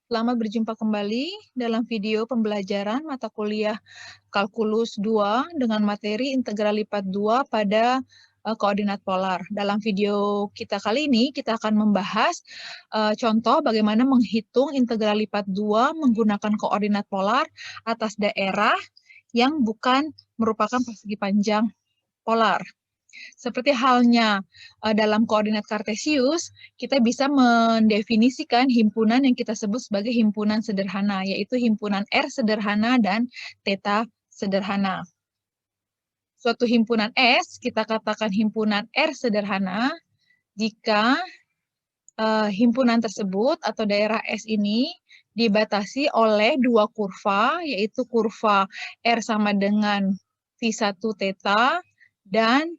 Selamat berjumpa kembali dalam video pembelajaran mata kuliah Kalkulus 2 dengan materi integral lipat 2 pada koordinat polar. Dalam video kita kali ini, kita akan membahas contoh bagaimana menghitung integral lipat 2 menggunakan koordinat polar atas daerah yang bukan merupakan persegi panjang polar. Seperti halnya dalam koordinat kartesius, kita bisa mendefinisikan himpunan yang kita sebut sebagai himpunan sederhana, yaitu himpunan R sederhana dan theta sederhana. Suatu himpunan S, kita katakan himpunan R sederhana, jika himpunan tersebut atau daerah S ini dibatasi oleh dua kurva, yaitu kurva R sama dengan V1 theta dan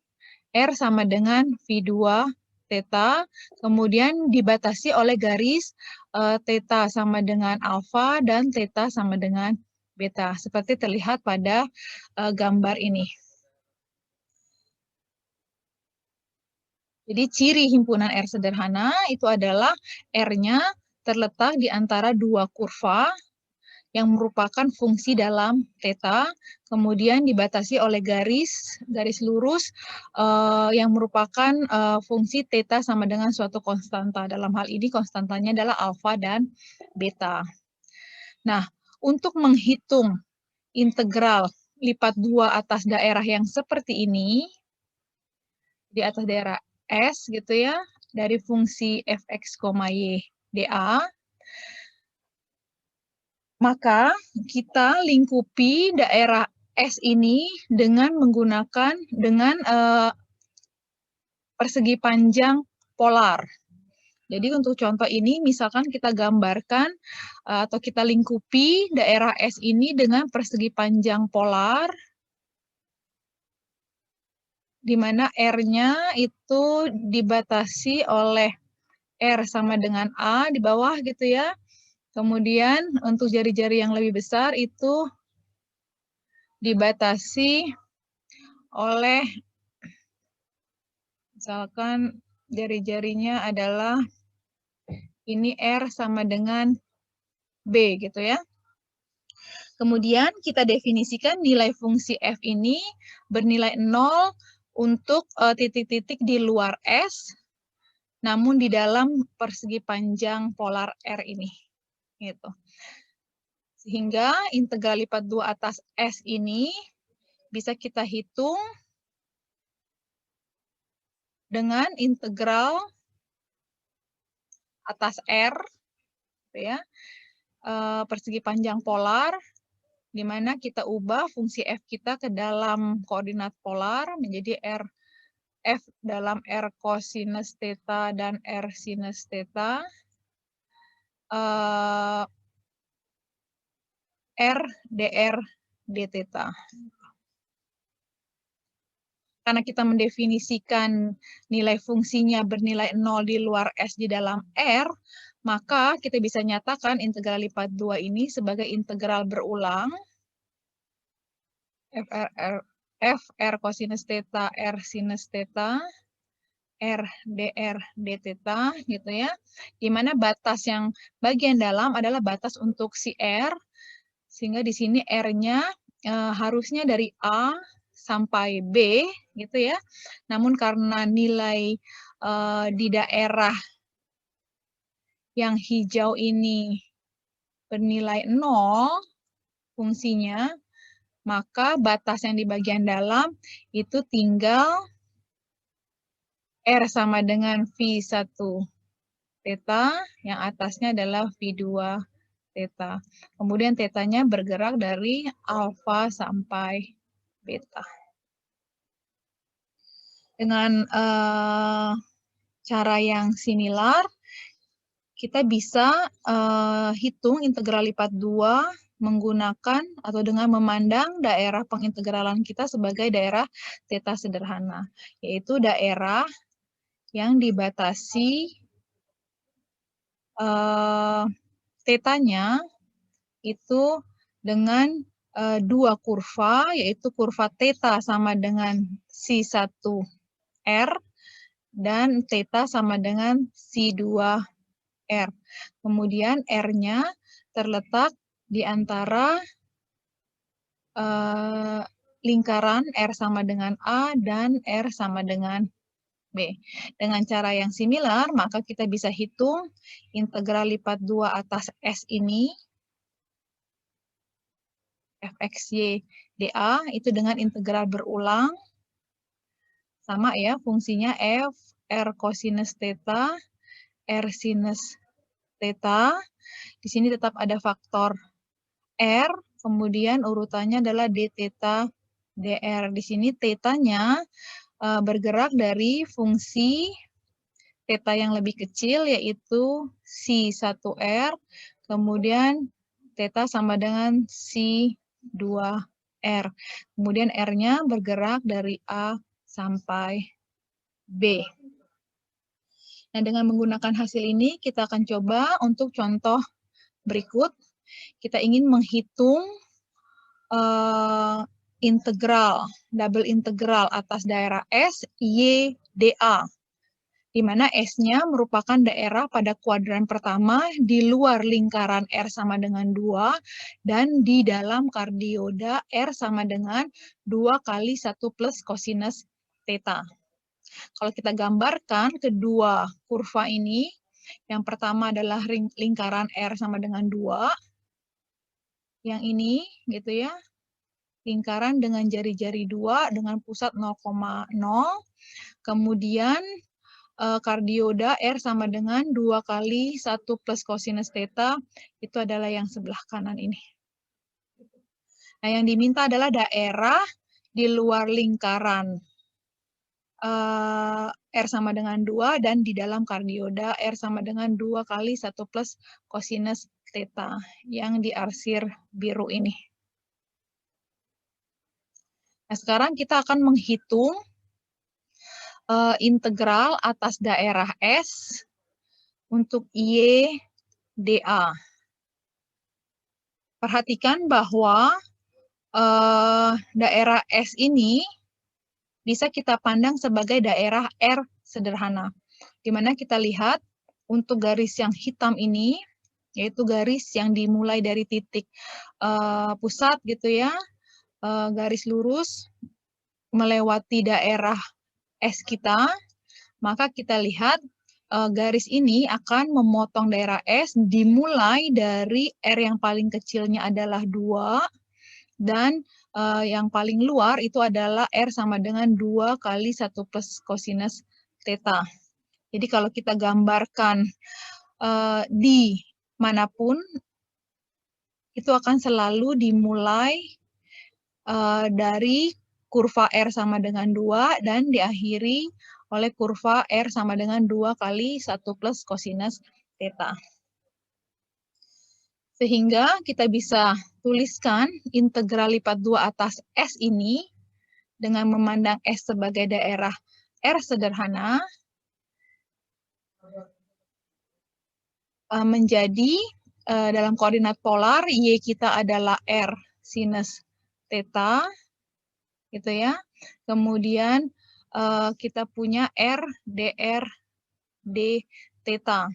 R sama dengan V2 theta, kemudian dibatasi oleh garis theta sama dengan alfa dan theta sama dengan beta, seperti terlihat pada gambar ini. Jadi ciri himpunan R sederhana itu adalah R-nya terletak di antara dua kurva yang merupakan fungsi dalam theta, kemudian dibatasi oleh garis lurus yang merupakan fungsi theta sama dengan suatu konstanta. Dalam hal ini konstantanya adalah alfa dan beta. Nah, untuk menghitung integral lipat 2 atas daerah yang seperti ini, di atas daerah S gitu ya, dari fungsi fx, y dA, maka kita lingkupi daerah S ini dengan menggunakan persegi panjang polar. Jadi untuk contoh ini misalkan kita gambarkan atau kita lingkupi daerah S ini dengan persegi panjang polar, di mana R-nya itu dibatasi oleh R sama dengan A di bawah gitu ya. Kemudian untuk jari-jari yang lebih besar itu dibatasi oleh, misalkan jari-jarinya adalah ini R sama dengan B gitu ya. Kemudian kita definisikan nilai fungsi F ini bernilai 0 untuk titik-titik di luar S, namun di dalam persegi panjang polar R ini. Gitu. Sehingga integral lipat 2 atas S ini bisa kita hitung dengan integral atas R, ya, persegi panjang polar, di mana kita ubah fungsi F kita ke dalam koordinat polar menjadi F dalam R cosinus theta dan R sinus theta, R dr d theta. Karena kita mendefinisikan nilai fungsinya bernilai 0 di luar S di dalam R, maka kita bisa nyatakan integral lipat 2 ini sebagai integral berulang F R cosinus theta R sinus theta R dr d theta gitu ya. Di mana batas yang bagian dalam adalah batas untuk si R, sehingga di sini R-nya harusnya dari A sampai B gitu ya. Namun karena nilai di daerah yang hijau ini bernilai 0 fungsinya, maka batas yang di bagian dalam itu tinggal R sama dengan V1 theta, yang atasnya adalah V2 theta. Kemudian tetanya bergerak dari alfa sampai beta. Dengan cara yang similar, kita bisa hitung integral lipat 2 menggunakan atau dengan memandang daerah pengintegralan kita sebagai daerah theta sederhana, yaitu daerah yang dibatasi tetanya itu dengan dua kurva, yaitu kurva theta sama dengan C1R dan theta sama dengan C2R. Kemudian R-nya terletak di antara lingkaran R sama dengan A dan R sama dengan B. Dengan cara yang similar, maka kita bisa hitung integral lipat 2 atas S ini, fxy dA, itu dengan integral berulang. Sama ya, fungsinya F, R cosinus theta, R sinus theta. Di sini tetap ada faktor R, kemudian urutannya adalah d theta dr. Di sini theta-nya bergerak dari fungsi theta yang lebih kecil, yaitu C1R, kemudian theta sama dengan C2R. Kemudian R-nya bergerak dari A sampai B. Nah, dengan menggunakan hasil ini, kita akan coba untuk contoh berikut. Kita ingin menghitung integral, double integral atas daerah S, Y, dA, di mana S-nya merupakan daerah pada kuadran pertama di luar lingkaran R sama dengan 2 dan di dalam kardioda R sama dengan 2 kali 1 plus kosinus theta. Kalau kita gambarkan kedua kurva ini, yang pertama adalah lingkaran R sama dengan 2, yang ini gitu ya, lingkaran dengan jari-jari 2 dengan pusat 0,0. Kemudian kardioda R sama dengan 2 kali 1 plus kosinus theta, itu adalah yang sebelah kanan ini. Nah, yang diminta adalah daerah di luar lingkaran R sama dengan 2 dan di dalam kardioda R sama dengan 2 kali 1 plus kosinus theta yang diarsir biru ini. Nah, sekarang kita akan menghitung integral atas daerah S untuk Y, dA. Perhatikan bahwa daerah S ini bisa kita pandang sebagai daerah R sederhana. Di mana kita lihat untuk garis yang hitam ini, yaitu garis yang dimulai dari titik pusat gitu ya, garis lurus melewati daerah S kita, maka kita lihat garis ini akan memotong daerah S dimulai dari R yang paling kecilnya adalah 2 dan yang paling luar itu adalah R sama dengan 2 kali 1 plus kosinus theta. Jadi kalau kita gambarkan di manapun, itu akan selalu dimulai dari kurva R sama dengan 2 dan diakhiri oleh kurva R sama dengan 2 kali 1 plus kosinus theta. Sehingga kita bisa tuliskan integral lipat 2 atas S ini dengan memandang S sebagai daerah R sederhana menjadi dalam koordinat polar Y kita adalah R sinus theta, gitu ya. Kemudian kita punya R dr d theta.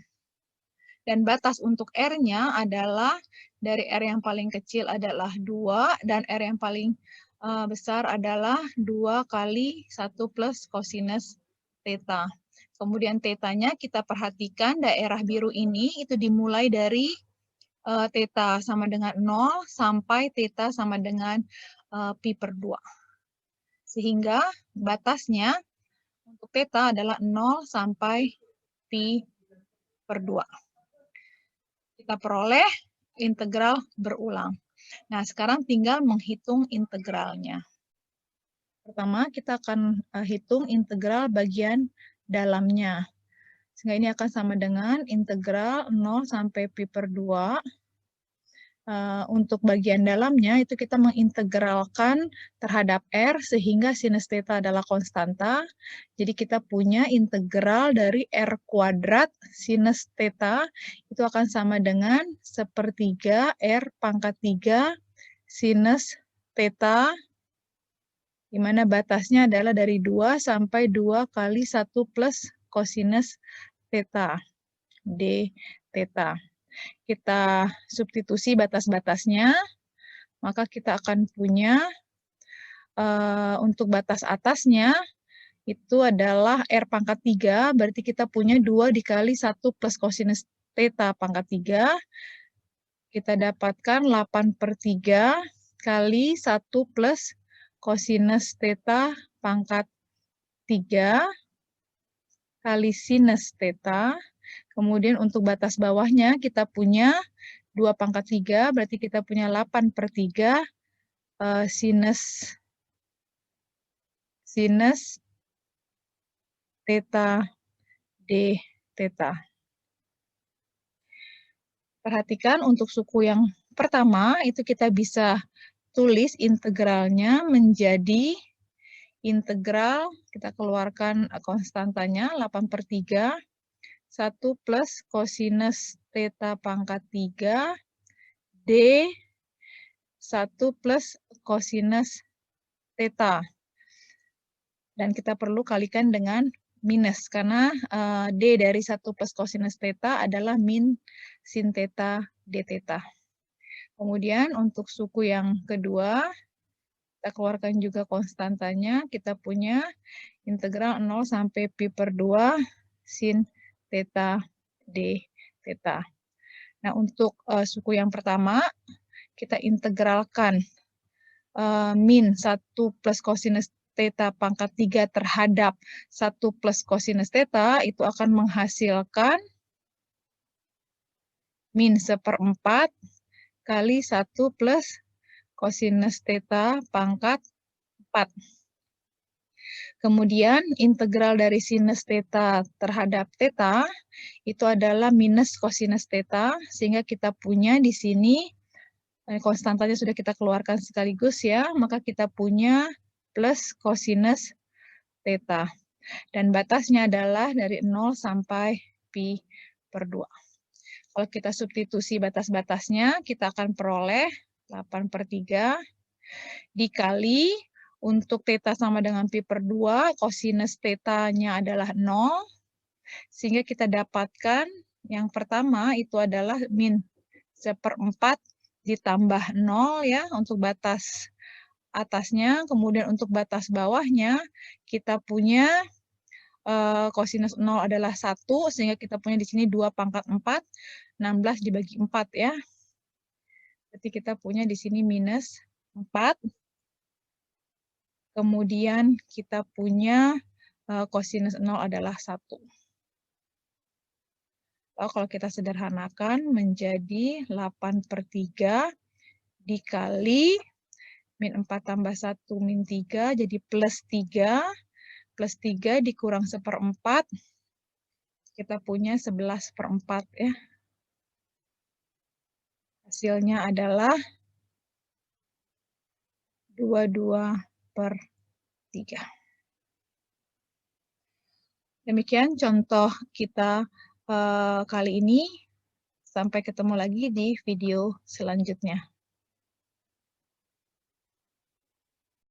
Dan batas untuk R-nya adalah dari R yang paling kecil adalah 2 dan R yang paling besar adalah 2 kali 1 plus kosinus theta. Kemudian theta-nya kita perhatikan daerah biru ini itu dimulai dari theta sama dengan 0 sampai theta sama dengan pi per 2. Sehingga batasnya untuk theta adalah 0 sampai pi per 2. Kita peroleh integral berulang. Nah, sekarang tinggal menghitung integralnya. Pertama, kita akan hitung integral bagian dalamnya. Sehingga ini akan sama dengan integral 0 sampai pi per 2. Untuk bagian dalamnya itu kita mengintegralkan terhadap R sehingga sinus theta adalah konstanta. Jadi kita punya integral dari R kuadrat sinus theta itu akan sama dengan 1/3 R pangkat 3 sinus theta, di mana batasnya adalah dari 2 sampai 2 kali 1 plus kosinus theta, d theta. kita substitusi batas-batasnya, maka kita akan punya untuk batas atasnya itu adalah R pangkat 3, berarti kita punya 2 dikali 1 plus kosinus theta pangkat 3. Kita dapatkan 8/3 kali 1 plus kosinus theta pangkat 3 kali sinus theta. Kemudian untuk batas bawahnya kita punya 2/3, berarti kita punya 8/3 sinus theta d theta. Perhatikan untuk suku yang pertama itu kita bisa tulis integralnya menjadi integral, kita keluarkan konstantanya 8/3 1 plus kosinus theta pangkat 3 D 1 plus kosinus theta. Dan kita perlu kalikan dengan minus, karena D dari 1 plus kosinus theta adalah min sin theta d theta. Kemudian untuk suku yang kedua, kita keluarkan juga konstantanya, kita punya integral 0 sampai pi/2 sin theta d theta. Nah, untuk suku yang pertama, kita integralkan min 1 plus kosinus theta pangkat 3 terhadap 1 plus kosinus theta, itu akan menghasilkan min 1/4 kali 1 plus kosinus theta pangkat 4. Kemudian integral dari sinus theta terhadap theta itu adalah minus kosinus theta, sehingga kita punya di sini konstantanya sudah kita keluarkan sekaligus ya, maka kita punya plus kosinus theta. Dan batasnya adalah dari 0 sampai pi/2. Kalau kita substitusi batas-batasnya, kita akan peroleh 8/3 dikali untuk theta sama dengan pi/2, kosinus theta-nya adalah 0, sehingga kita dapatkan yang pertama itu adalah min 1/4 ditambah 0 ya untuk batas atasnya, kemudian untuk batas bawahnya kita punya kosinus 0 adalah 1, sehingga kita punya di sini 2/4, 16 dibagi 4 ya. Berarti kita punya di sini minus 4. Kemudian kita punya kosinus 0 adalah 1. Lalu kalau kita sederhanakan menjadi 8/3 dikali min 4 tambah 1 min 3, jadi plus 3. Plus 3 dikurang 1/4, kita punya 11/4 ya. Hasilnya adalah 22/3. Demikian contoh kita kali ini. Sampai ketemu lagi di video selanjutnya.